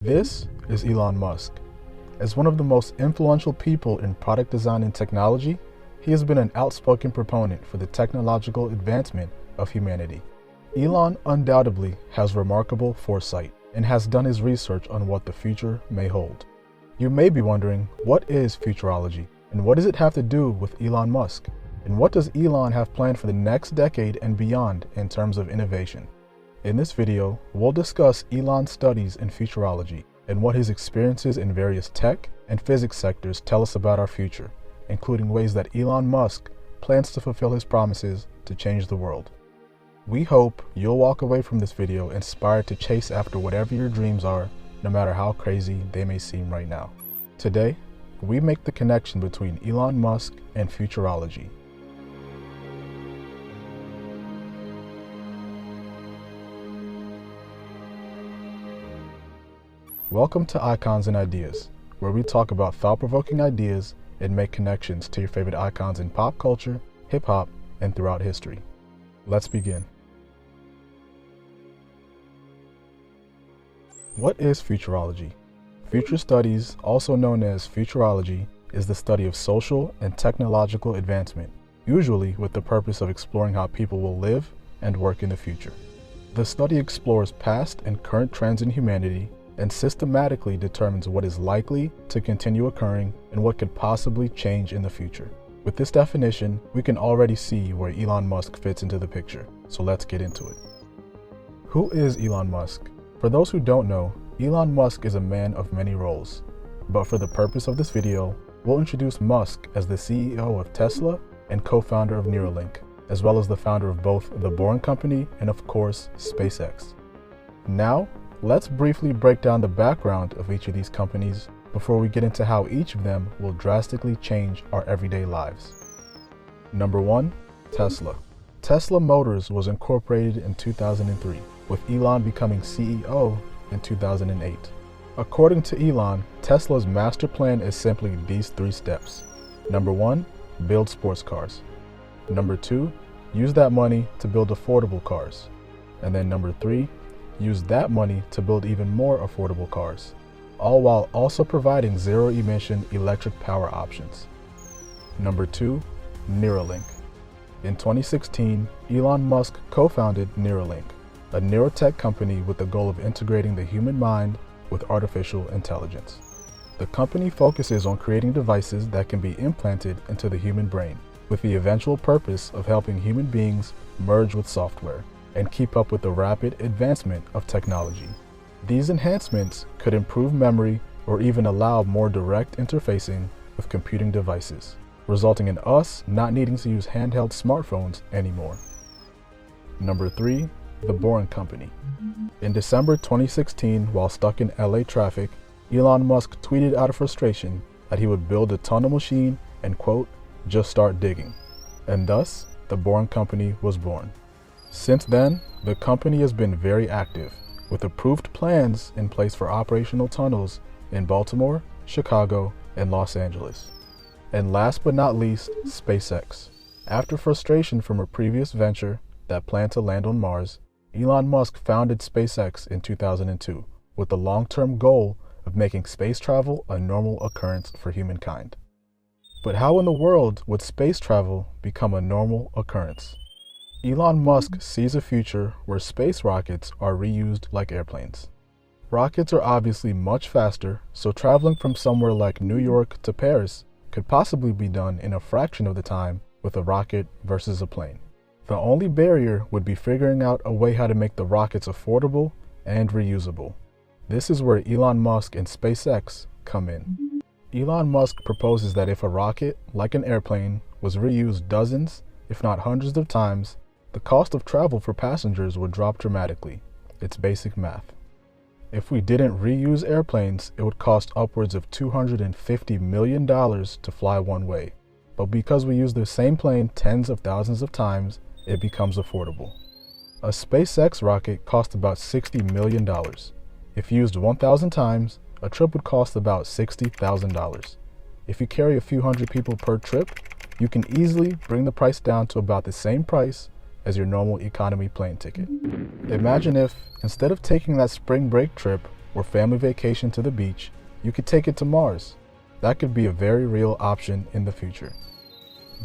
This is Elon Musk. As one of the most influential people in product design and technology, he has been an outspoken proponent for the technological advancement of humanity. Elon undoubtedly has remarkable foresight and has done his research on what the future may hold. You may be wondering, what is futurology, and what does it have to do with Elon Musk? And what does Elon have planned for the next decade and beyond in terms of innovation? In this video, we'll discuss Elon's studies in futurology and what his experiences in various tech and physics sectors tell us about our future, including ways that Elon Musk plans to fulfill his promises to change the world. We hope you'll walk away from this video inspired to chase after whatever your dreams are, no matter how crazy they may seem right now. Today, we make the connection between Elon Musk and futurology. Welcome to Icons and Ideas, where we talk about thought-provoking ideas and make connections to your favorite icons in pop culture, hip-hop, and throughout history. Let's begin. What is futurology? Future studies, also known as futurology, is the study of social and technological advancement, usually with the purpose of exploring how people will live and work in the future. The study explores past and current trends in humanity and systematically determines what is likely to continue occurring and what could possibly change in the future. With this definition, we can already see where Elon Musk fits into the picture, so let's get into it. Who is Elon Musk? For those who don't know, Elon Musk is a man of many roles, but for the purpose of this video, we'll introduce Musk as the CEO of Tesla and co-founder of Neuralink, as well as the founder of both the Boring Company and, of course, SpaceX. Now, let's briefly break down the background of each of these companies before we get into how each of them will drastically change our everyday lives. Number 1, Tesla. Tesla Motors was incorporated in 2003, with Elon becoming CEO in 2008. According to Elon, Tesla's master plan is simply these 3 steps. Number 1, build sports cars. Number 2, use that money to build affordable cars. And then number 3, use that money to build even more affordable cars, all while also providing zero-emission electric power options. Number 2, Neuralink. In 2016, Elon Musk co-founded Neuralink, a neurotech company with the goal of integrating the human mind with artificial intelligence. The company focuses on creating devices that can be implanted into the human brain, with the eventual purpose of helping human beings merge with software and keep up with the rapid advancement of technology. These enhancements could improve memory or even allow more direct interfacing with computing devices, resulting in us not needing to use handheld smartphones anymore. Number 3, the Boring Company. In December 2016, while stuck in LA traffic, Elon Musk tweeted out of frustration that he would build a tunnel machine and, quote, just start digging. And thus, the Boring Company was born. Since then, the company has been very active, with approved plans in place for operational tunnels in Baltimore, Chicago, and Los Angeles. And last but not least, SpaceX. After frustration from a previous venture that planned to land on Mars, Elon Musk founded SpaceX in 2002 with the long-term goal of making space travel a normal occurrence for humankind. But how in the world would space travel become a normal occurrence? Elon Musk sees a future where space rockets are reused like airplanes. Rockets are obviously much faster, so traveling from somewhere like New York to Paris could possibly be done in a fraction of the time with a rocket versus a plane. The only barrier would be figuring out a way how to make the rockets affordable and reusable. This is where Elon Musk and SpaceX come in. Elon Musk proposes that if a rocket, like an airplane, was reused dozens, if not hundreds of times, the cost of travel for passengers would drop dramatically. It's basic math. If we didn't reuse airplanes, it would cost upwards of $250 million to fly one way. But because we use the same plane tens of thousands of times, it becomes affordable. A SpaceX rocket costs about $60 million. If used 1,000 times, a trip would cost about $60,000. If you carry a few hundred people per trip, you can easily bring the price down to about the same price as your normal economy plane ticket. Imagine if, instead of taking that spring break trip or family vacation to the beach, you could take it to Mars. That could be a very real option in the future.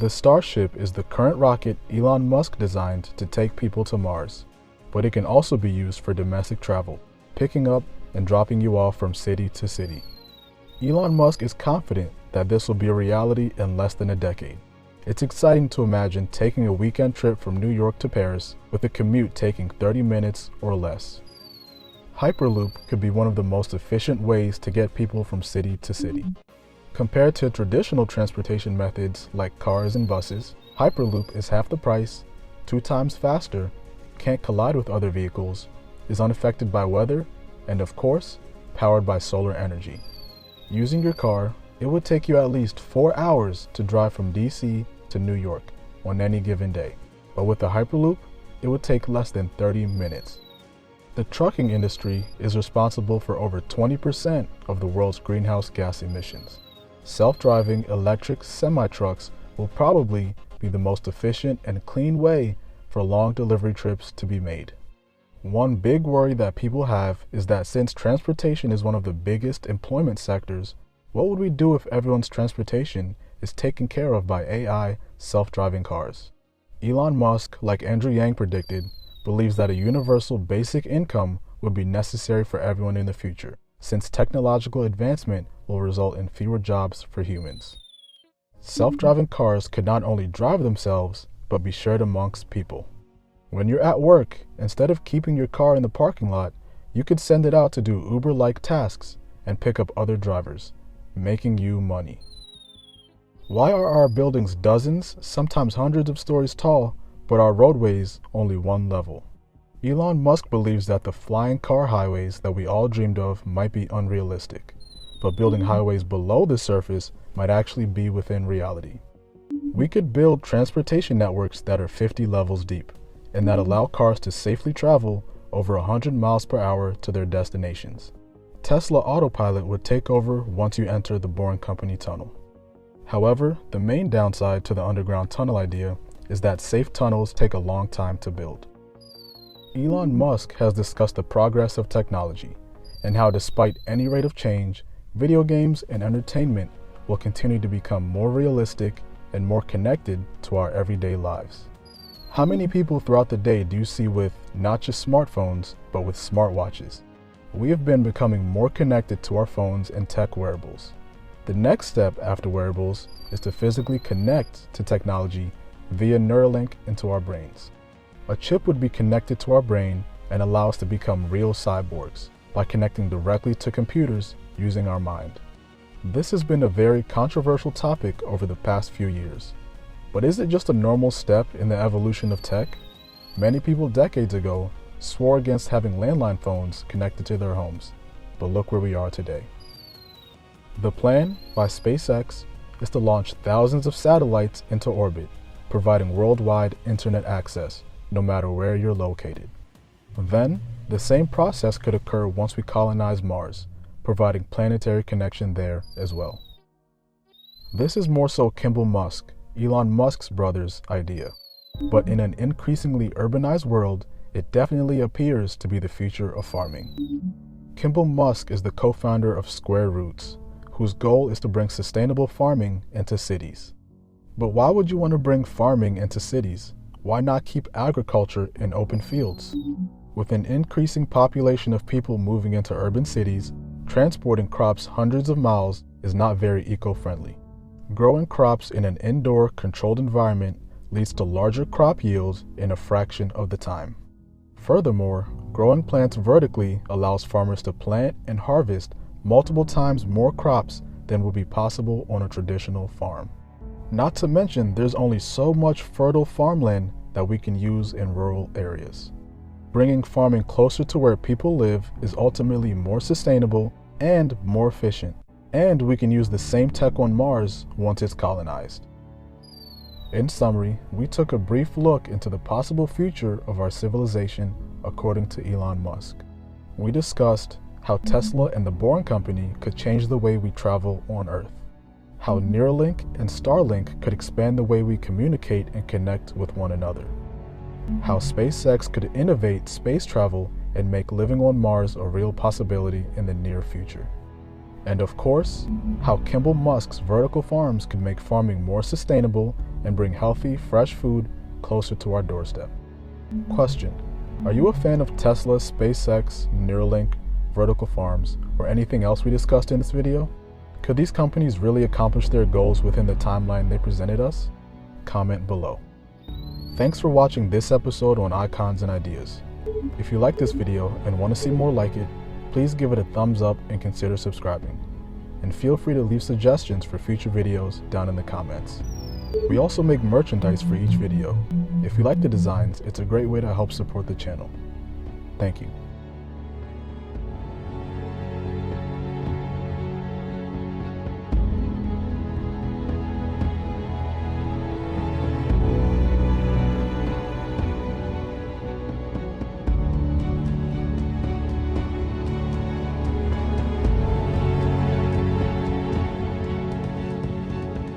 The Starship is the current rocket Elon Musk designed to take people to Mars, but it can also be used for domestic travel, picking up and dropping you off from city to city. Elon Musk is confident that this will be a reality in less than a decade. It's exciting to imagine taking a weekend trip from New York to Paris with a commute taking 30 minutes or less. Hyperloop could be one of the most efficient ways to get people from city to city. Compared to traditional transportation methods like cars and buses, Hyperloop is half the price, 2 times faster, can't collide with other vehicles, is unaffected by weather, and of course, powered by solar energy. Using your car, it would take you at least 4 hours to drive from DC to New York on any given day, but with the Hyperloop, it would take less than 30 minutes. The trucking industry is responsible for over 20% of the world's greenhouse gas emissions. Self-driving electric semi-trucks will probably be the most efficient and clean way for long delivery trips to be made. One big worry that people have is that since transportation is one of the biggest employment sectors, what would we do if everyone's transportation is taken care of by AI self-driving cars? Elon Musk, like Andrew Yang predicted, believes that a universal basic income would be necessary for everyone in the future, since technological advancement will result in fewer jobs for humans. Self-driving cars could not only drive themselves, but be shared amongst people. When you're at work, instead of keeping your car in the parking lot, you could send it out to do Uber-like tasks and pick up other drivers, making you money. Why are our buildings dozens, sometimes hundreds of stories tall, but our roadways only 1 level? Elon Musk believes that the flying car highways that we all dreamed of might be unrealistic, but building highways below the surface might actually be within reality. We could build transportation networks that are 50 levels deep, and that allow cars to safely travel over 100 miles per hour to their destinations. Tesla Autopilot would take over once you enter the Boring Company tunnel. However, the main downside to the underground tunnel idea is that safe tunnels take a long time to build. Elon Musk has discussed the progress of technology and how despite any rate of change, video games and entertainment will continue to become more realistic and more connected to our everyday lives. How many people throughout the day do you see with not just smartphones, but with smartwatches? We have been becoming more connected to our phones and tech wearables. The next step after wearables is to physically connect to technology via Neuralink into our brains. A chip would be connected to our brain and allow us to become real cyborgs by connecting directly to computers using our mind. This has been a very controversial topic over the past few years. But is it just a normal step in the evolution of tech? Many people decades ago swore against having landline phones connected to their homes, but look where we are today. The plan by SpaceX is to launch thousands of satellites into orbit, providing worldwide internet access, no matter where you're located. Then, the same process could occur once we colonize Mars, providing planetary connection there as well. This is more so Kimbal Musk, Elon Musk's brother's idea, but in an increasingly urbanized world, it definitely appears to be the future of farming. Kimbal Musk is the co-founder of Square Roots, whose goal is to bring sustainable farming into cities. But why would you want to bring farming into cities? Why not keep agriculture in open fields? With an increasing population of people moving into urban cities, transporting crops hundreds of miles is not very eco-friendly. Growing crops in an indoor, controlled environment leads to larger crop yields in a fraction of the time. Furthermore, growing plants vertically allows farmers to plant and harvest multiple times more crops than would be possible on a traditional farm. Not to mention, there's only so much fertile farmland that we can use in rural areas. Bringing farming closer to where people live is ultimately more sustainable and more efficient, and we can use the same tech on Mars once it's colonized. In summary, we took a brief look into the possible future of our civilization according to Elon Musk. We discussed how Tesla and the Boring Company could change the way we travel on Earth, how Neuralink and Starlink could expand the way we communicate and connect with one another, how SpaceX could innovate space travel and make living on Mars a real possibility in the near future. And of course, how Kimbal Musk's vertical farms could make farming more sustainable and bring healthy, fresh food closer to our doorstep. Question: are you a fan of Tesla, SpaceX, Neuralink, vertical farms, or anything else we discussed in this video? Could these companies really accomplish their goals within the timeline they presented us? Comment below. Thanks for watching this episode on Icons and Ideas. If you like this video and want to see more like it, please give it a thumbs up and consider subscribing. And feel free to leave suggestions for future videos down in the comments. We also make merchandise for each video. If you like the designs, it's a great way to help support the channel. Thank you.